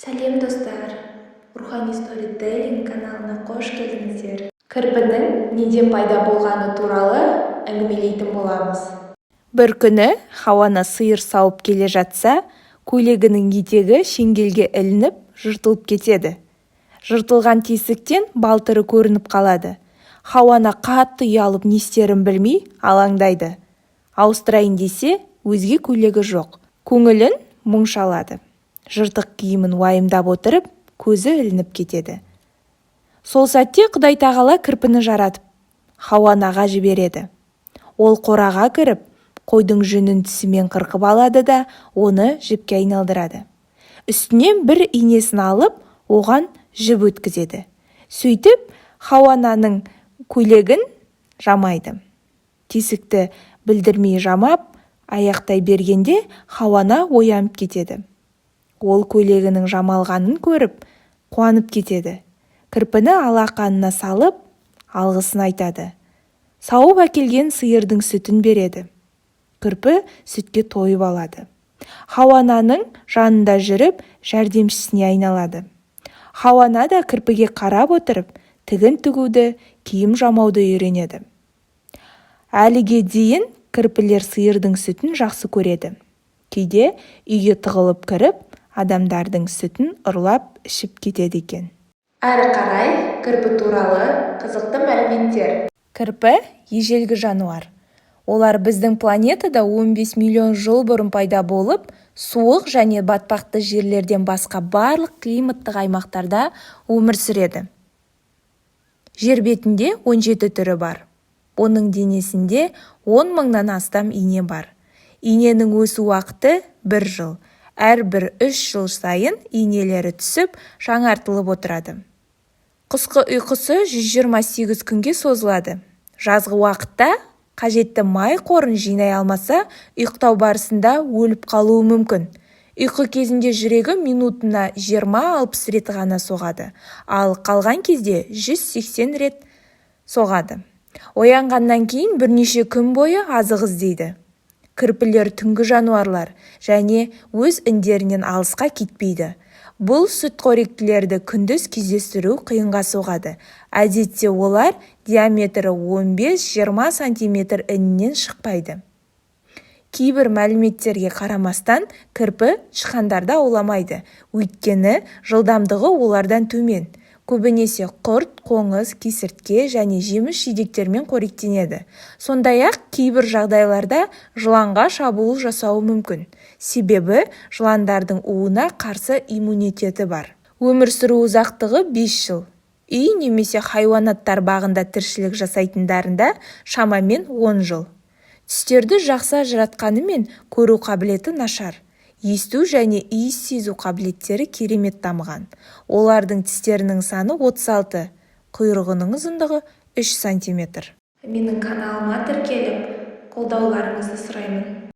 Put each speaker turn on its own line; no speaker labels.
Сәлем достар, Рухани Storytelling каналына қош келдіңіздер. Кірпінің неден пайда болғаны туралы әңгімелейтін боламыз.
Бір күні Хауана сиыр сауып келе жатса, көйлегінің етегі шеңгелге ілініп, жыртылып кетеді. Жыртылған тесіктен балтыры көрініп қалады. Хауана қатты ұялып не істерін білмей алаңдайды. Ауыстырайын десе, өзге көйлегі жоқ. Көңілін мұң шалады. Жыртық киімін уайымдап отырып, көзі ілініп кетеді. Сол сәтте Құдай тағала кірпіні жаратып, Хауанаға жібереді. Ол қораға кіріп, қойдың жүнін тісімен қырқып алады да, оны жіпке айналдырады. Үстінен бір инесін алып, оған жіп өткізеді. Сөйтіп, Хауананың көйлегін жамайды. Тесікті білдірмей жамап, аяқтай бергенде Хауана оянып кетеді. Ол көйлегінің жамалғанын көріп, қуанып кетеді. Кірпіні алақанына салып, алғысын айтады. Сауып әкелген сиырдың сүтін береді. Кірпі сүтке тойып алады. Хауананың жанында жүріп, жәрдемшісіне айналады. Хауана да кірпіге қарап отырып, тігін тігуді, киім жамауды үйренеді. Әліге дейін кірпілер сиырдың сүтін жақсы көреді. Кейде үйге тығылып кіріп, адамдардың сүтін ұрлап ішіп кетеді екен.
Әрі қарай кірпі туралы қызықты мәліметтер.
Кірпі ежелгі жануар. Олар біздің планетада 15 миллион жыл бұрын пайда болып, суық және батпақты жерлерден басқа барлық климаттық аймақтарда өмір сүреді. Жер бетінде 17 түрі бар. Оның денесінде 10 мыңнан астам ине бар. Иненің өсу уақыты 1 жыл. Әрбір 3 жыл сайын инелері түсіп, жаңартылып отырады. Қысқы ұйқысы 128 күнге созылады. Жазғы уақытта қажетті май қорын жинай алмаса, ұйықтау барысында өліп қалуы мүмкін. Ұйқы кезінде жүрегі минутына 20-60 рет ғана соғады, ал қалған кезде 180 рет соғады. Оянғаннан кейін бірнеше күн бойы азық іздейді. Кірпілер түнгі жануарлар және өз індерінен алысқа кетпейді. Бұл сүтқоректілерді күндіз кездестіру қиынға соғады. Әдетте олар диаметрі 15-20 сантиметр інінен шықпайды. Кейбір мәліметтерге қарамастан кірпі тышқандарды ауламайды, өйткені жылдамдығы олардан төмен. Көбінесе құрт, қоңыз, кесіртке және жеміс-жидектермен қоректенеді. Сондай-ақ кейбір жағдайларда жыланға шабуыл жасауы мүмкін. Себебі жыландардың уына қарсы иммунитеті бар. Өмір сүру ұзақтығы 5 жыл. Үй немесе хайуанаттар бағында тіршілік жасайтындарында шамамен 10 жыл. Түстерді жақсы ажыратқанымен көру қабілеті нашар. Есту және иіс сезу қабілеттері керемет дамыған. Олардың тістерінің саны 36, құйрығының ұзындығы 3 сантиметр.
Менің каналыма тіркеліп, қолдауларыңызды сұраймын.